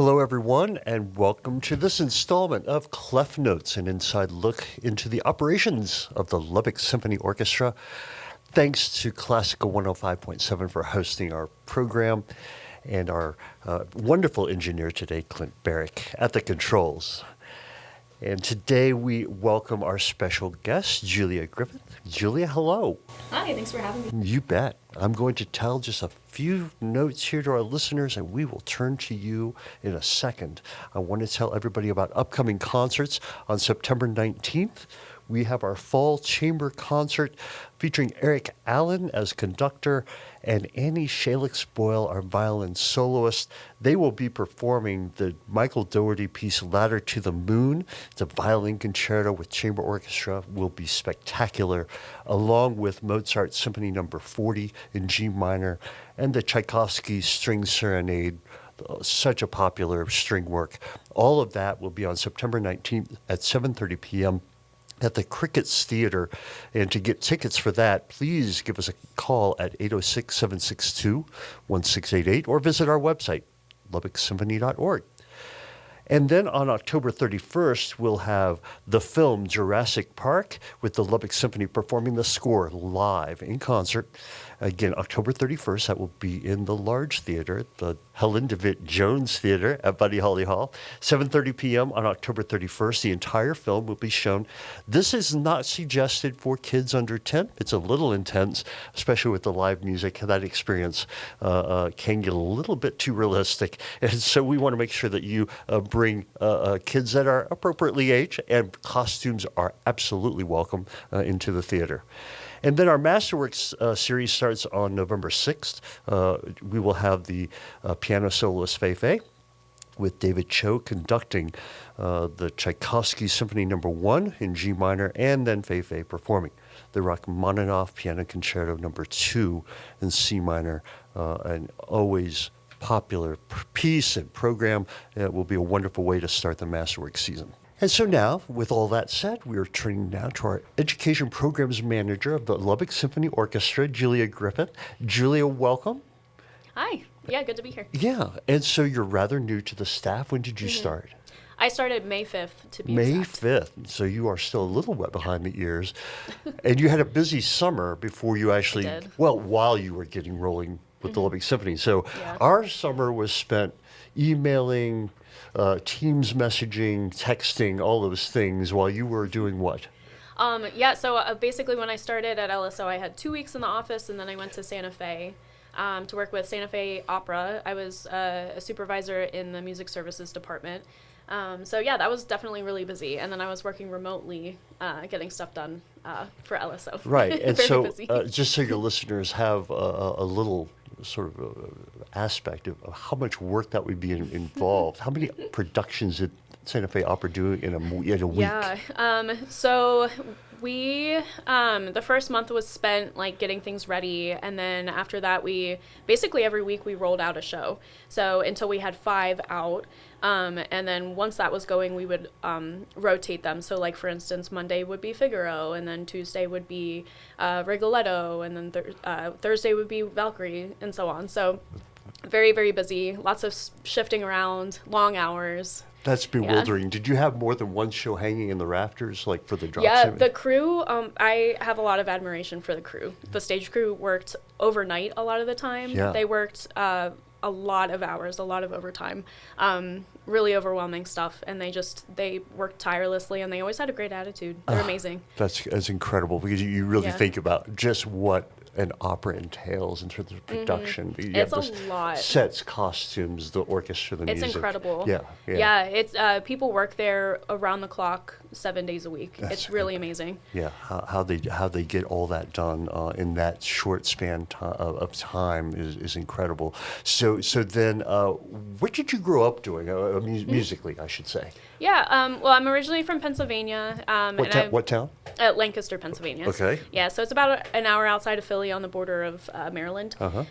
Hello, everyone, and welcome to this installment of ClefNotes, an inside look into the operations of the Lubbock Symphony Orchestra. Thanks to Classical 105.7 for hosting our program, and our wonderful engineer today, Clint Barrick, at the controls. And today we welcome our special guest, Julia Griffith. Julia, hello. Hi, thanks for having me. You bet. I'm going to tell just a few notes here to our listeners, and we will turn to you in a second. I want to tell everybody about upcoming concerts. On September 19th, we have our fall chamber concert featuring Eric Allen as conductor and Annie Shalix-Boyle, our violin soloist. They will be performing the Michael Dougherty piece, Ladder to the Moon. It's a violin concerto with chamber orchestra. Will be spectacular, along with Mozart Symphony No. 40 in G minor and the Tchaikovsky String Serenade, such a popular string work. All of that will be on September 19th at 7:30 p.m. at the Crickets Theater. And to get tickets for that, please give us a call at 806-762-1688 or visit our website, lubbocksymphony.org. And then on October 31st, we'll have the film Jurassic Park with the Lubbock Symphony performing the score live in concert. Again, October 31st, that will be in the large theater, the Helen DeWitt Jones Theater at Buddy Holly Hall. 7:30 p.m. on October 31st, the entire film will be shown. This is not suggested for kids under 10. It's a little intense, especially with the live music. That experience can get a little bit too realistic. And so we want to make sure that you bring kids that are appropriately aged, and costumes are absolutely welcome into the theater. And then our Masterworks series starts on November 6th. We will have the piano soloist Fei Fei with David Cho conducting the Tchaikovsky Symphony No. 1 in G minor, and then Fei Fei performing the Rachmaninoff Piano Concerto No. 2 in C minor, and always popular piece and program. It will be a wonderful way to start the Masterworks season. And so now, with all that said, we are turning now to our Education Programs Manager of the Lubbock Symphony Orchestra, Julia Griffith. Julia, welcome. Hi. Yeah, good to be here. Yeah, and so you're rather new to the staff. When did you start? I started May 5th, to be May exact. 5th, so you are still a little wet behind the ears. And you had a busy summer before you actually, I did. well, while you were getting rolling with the Lubbock Symphony. So Yeah. our summer was spent emailing, Teams messaging, texting, all those things, while you were doing what? So basically when I started at LSO, I had 2 weeks in the office, and then I went to Santa Fe to work with Santa Fe Opera. I was a supervisor in the music services department. That was definitely really busy. And then I was working remotely, getting stuff done for LSO. Right, and Very so busy. just so your listeners have a little sort of aspect of how much work that would be involved. How many productions did Santa Fe Opera do in a week? Yeah. So we, the first month was spent like getting things ready. And then after that, we basically every week we rolled out a show. So until we had 5 out. And then once that was going, we would rotate them. So like, for instance, Monday would be Figaro, and then Tuesday would be Rigoletto, and then Thursday would be Valkyrie, and so on. So very, very busy. Lots of shifting around, long hours. That's bewildering. Yeah. Did you have more than one show hanging in the rafters, like for the drop? Yeah, the crew, I have a lot of admiration for the crew. The stage crew worked overnight a lot of the time. Yeah. They worked a lot of hours, a lot of overtime, really overwhelming stuff. And they worked tirelessly, and they always had a great attitude. They're amazing. That's incredible, because you really Yeah. think about just what an opera entails in terms of production. You It's have a the lot. Sets, costumes, the orchestra, the It's music. incredible. Yeah. Yeah, it's people work there around the clock, 7 days a week. That's It's really amazing. Yeah, how they get all that done in that short span of time is incredible. So then, what did you grow up doing musically, I should say? Yeah, well, I'm originally from Pennsylvania. What town? Lancaster, Pennsylvania. Okay. Yeah, so it's about an hour outside of Philly on the border of Maryland. Uh-huh.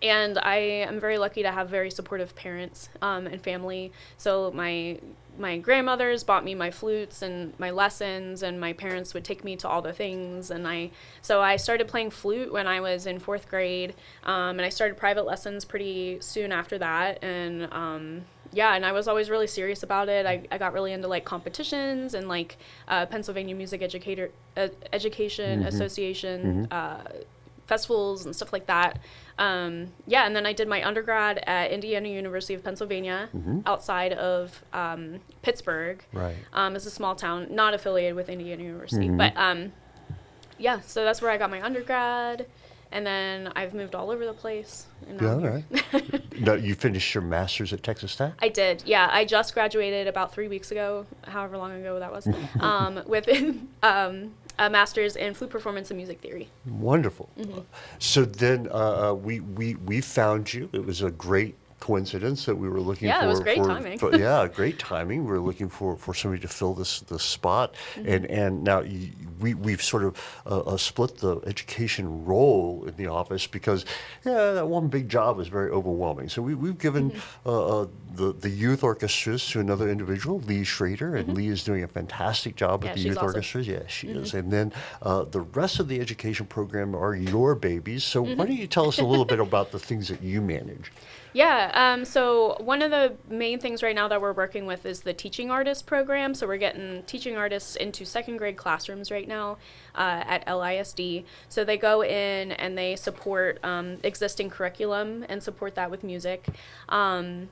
And I am very lucky to have very supportive parents and family. So my grandmothers bought me my flutes and my lessons, and my parents would take me to all the things. And so I started playing flute when I was in 4th grade, and I started private lessons pretty soon after that. And yeah, and I was always really serious about it. I got really into like competitions and like Pennsylvania Music Education Association festivals and stuff like that. Yeah, and then I did my undergrad at Indiana University of Pennsylvania, outside of Pittsburgh. Right. It's a small town, not affiliated with Indiana University. But yeah, so that's where I got my undergrad. And then I've moved all over the place. And now Yeah, I'm all here. right. Now, you finished your master's at Texas Tech? I did, yeah. I just graduated about 3 weeks ago, however long ago that was, with a master's in flute performance and music theory. Wonderful. So then we found you. It was a great coincidence that we were looking Yeah, for. it was great timing. Yeah, great timing. We were looking for somebody to fill this spot, and now we've sort of split the education role in the office because that one big job is very overwhelming. So we've given the youth orchestras to another individual, Lee Schrader, and Lee is doing a fantastic job Yeah, at the she's youth awesome. orchestras. Yeah, she is. And then the rest of the education program are your babies. So why don't you tell us a little bit about the things that you manage? Yeah, so one of the main things right now that we're working with is the teaching artist program. So we're getting teaching artists into 2nd grade classrooms right now at LISD. So they go in and they support existing curriculum and support that with music. And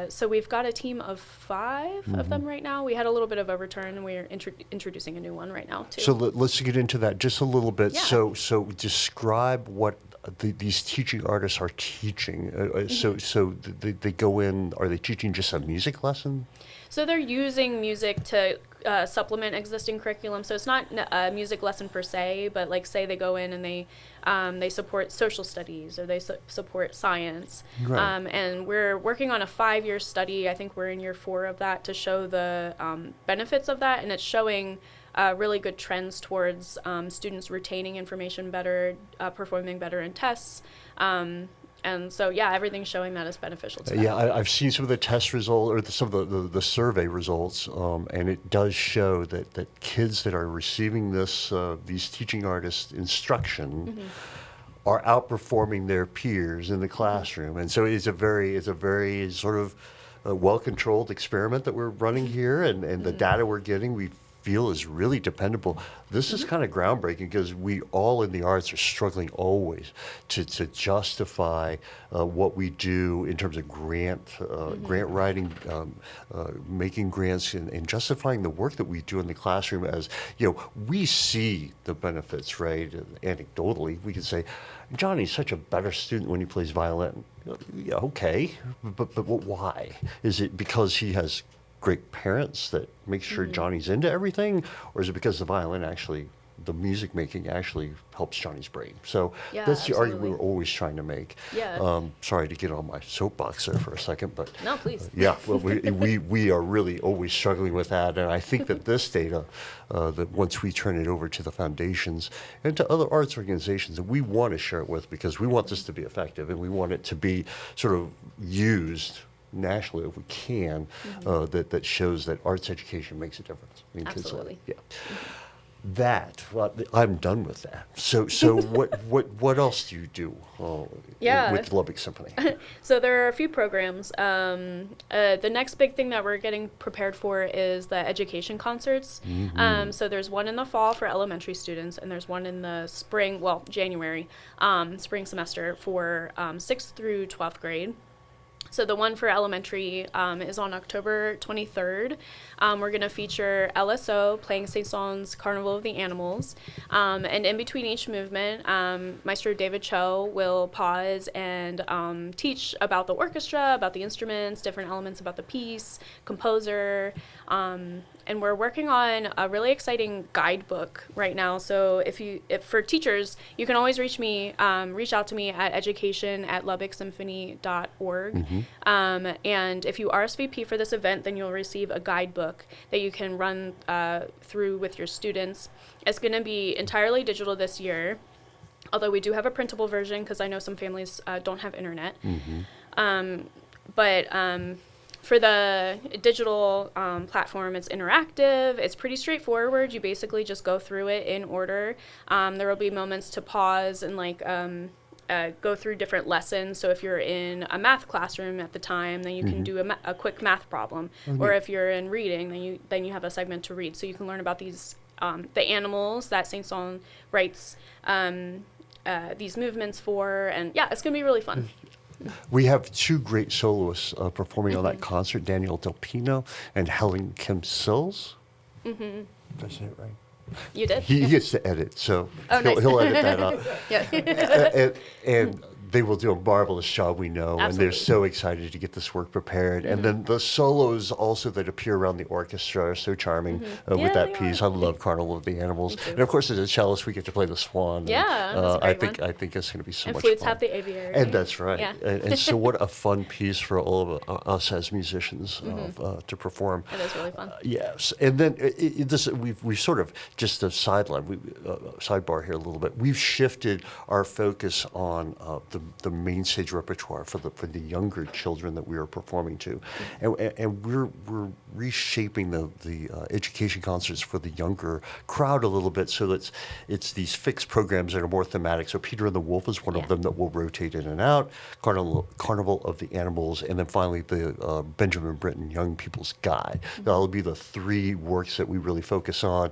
so we've got a team of 5 of them right now. We had a little bit of overturn, and we're introducing a new one right now, too. So let's get into that just a little bit. Yeah. So describe what these teaching artists are teaching. So they go in, are they teaching just a music lesson? So they're using music to supplement existing curriculum. So it's not a music lesson per se, but like say they go in and they support social studies or they support science. Right. And we're working on a 5-year study. I think we're in year 4 of that to show the benefits of that, and it's showing really good trends towards students retaining information better, performing better in tests. And so, yeah, everything's showing that it's beneficial to them. Yeah, I've seen some of the test results or some of the survey results, and it does show that kids that are receiving these teaching artist instruction are outperforming their peers in the classroom, and so it's a very sort of well-controlled experiment that we're running here, and the data we're getting we feel is really dependable. This is kind of groundbreaking because we all in the arts are struggling always to justify what we do in terms of grant writing, making grants, and justifying the work that we do in the classroom. As we see the benefits, right? Anecdotally, we can say, Johnny's such a better student when he plays violin. Yeah, okay, but why? Is it because he has great parents that make sure Johnny's into everything, or is it because the music making actually helps Johnny's brain? So Yeah, that's the argument absolutely. we're always trying to make. Yeah. Sorry to get on my soapbox there for a second, but No, please. yeah, well, we are really always struggling with that, and I think that this data, that once we turn it over to the foundations and to other arts organizations, that we want to share it with, because we want this to be effective, and we want it to be sort of used nationally if we can, that shows that arts education makes a difference in kids' lives. Absolutely. Yeah. I'm done with that. So what else do you do Yeah. with Lubbock Symphony? So there are a few programs. The next big thing that we're getting prepared for is the education concerts. So there's one in the fall for elementary students, and there's one in the spring, January, spring semester for 6th through 12th grade. So the one for elementary is on October 23rd. We're going to feature LSO playing Saint-Saëns' Carnival of the Animals. And in between each movement, Maestro David Cho will pause and teach about the orchestra, about the instruments, different elements about the piece, composer. And we're working on a really exciting guidebook right now. So if for teachers, you can always reach out to me at education@lubbocksymphony.org. And if you RSVP for this event, then you'll receive a guidebook that you can run through with your students. It's going to be entirely digital this year. although we do have a printable version because I know some families don't have internet. But for the digital platform, it's interactive. It's pretty straightforward. You basically just go through it in order. There will be moments to pause and go through different lessons. So if you're in a math classroom at the time, then you can do a quick math problem. Or if you're in reading, then you have a segment to read. So you can learn about these the animals that Saint Saëns writes these movements for, and yeah, it's gonna be really fun. We have two great soloists performing on that concert, Daniel Del Pino and Helen Kim Sills. Did I say it right? You did? He gets to edit, so nice. he'll edit that up. Yeah. And they will do a marvelous job, we know, and they're Absolutely. so excited to get this work prepared. And then the solos also that appear around the orchestra are so charming Yeah, with that they piece. are. I love Carnival of the Animals. Me too. And of course, as a cellist, we get to play the Swan. Yeah, and, that's a great I one. think it's going to be so And much flutes fun. have the aviary. And that's right. Yeah. And so what a fun piece for all of us as musicians to perform. It is really fun. Yes, and then we've sort of just a sidebar here a little bit. We've shifted our focus on the main stage repertoire for the younger children that we are performing to, and we're reshaping the education concerts for the younger crowd a little bit, so that it's these fixed programs that are more thematic. So Peter and the Wolf is one of them that will rotate in and out. Carnival of the Animals, and then finally the Benjamin Britten Young People's Guide. That'll be the three works that we really focus on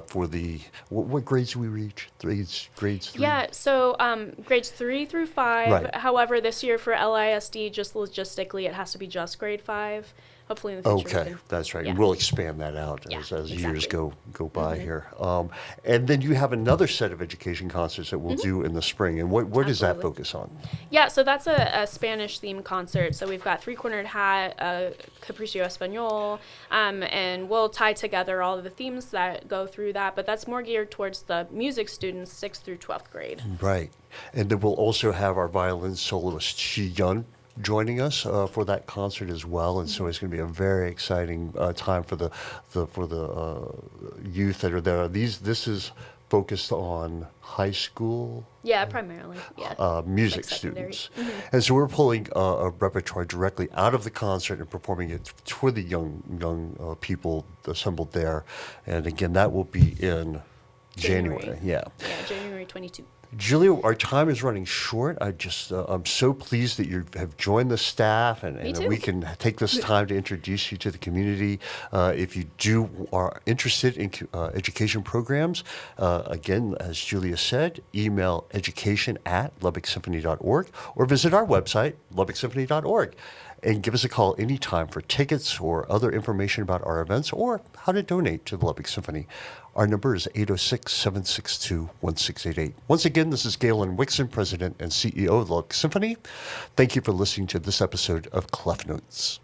for the what grades do we reach? Grades 3. Yeah, so grades 3 through 5. Right. However, this year for LISD, just logistically, it has to be just grade 5. Hopefully in the future. we Okay, can- that's right. yeah. And we'll expand that out Yeah, as years exactly. go by here. And then you have another set of education concerts that we'll do in the spring. And what does that Absolutely. focus on? Yeah, so that's a Spanish themed concert. So we've got Three Cornered Hat, Capricio Español, and we'll tie together all of the themes that go through that. But that's more geared towards the music students, 6th through 12th grade. Right. And then we'll also have our violin soloist, Shi Yun, joining us for that concert as well. And so it's going to be a very exciting time for the youth that are there. This is focused on high school Yeah, primarily. Yeah. music Like secondary. students. And so we're pulling a repertoire directly out of the concert and performing it for the young people assembled there. And again, that will be in January. Yeah. Yeah, January 22. Julia, our time is running short. I'm so pleased that you have joined the staff and that too. we can take this time to introduce you to the community. If you are interested in education programs, again, as Julia said, email education@lubbocksymphony.org or visit our website, lubbocksymphony.org. And give us a call anytime for tickets or other information about our events or how to donate to the Lubbock Symphony. Our number is 806-762-1688. Once again, this is Galen Wixon, President and CEO of the Lubbock Symphony. Thank you for listening to this episode of ClefNotes.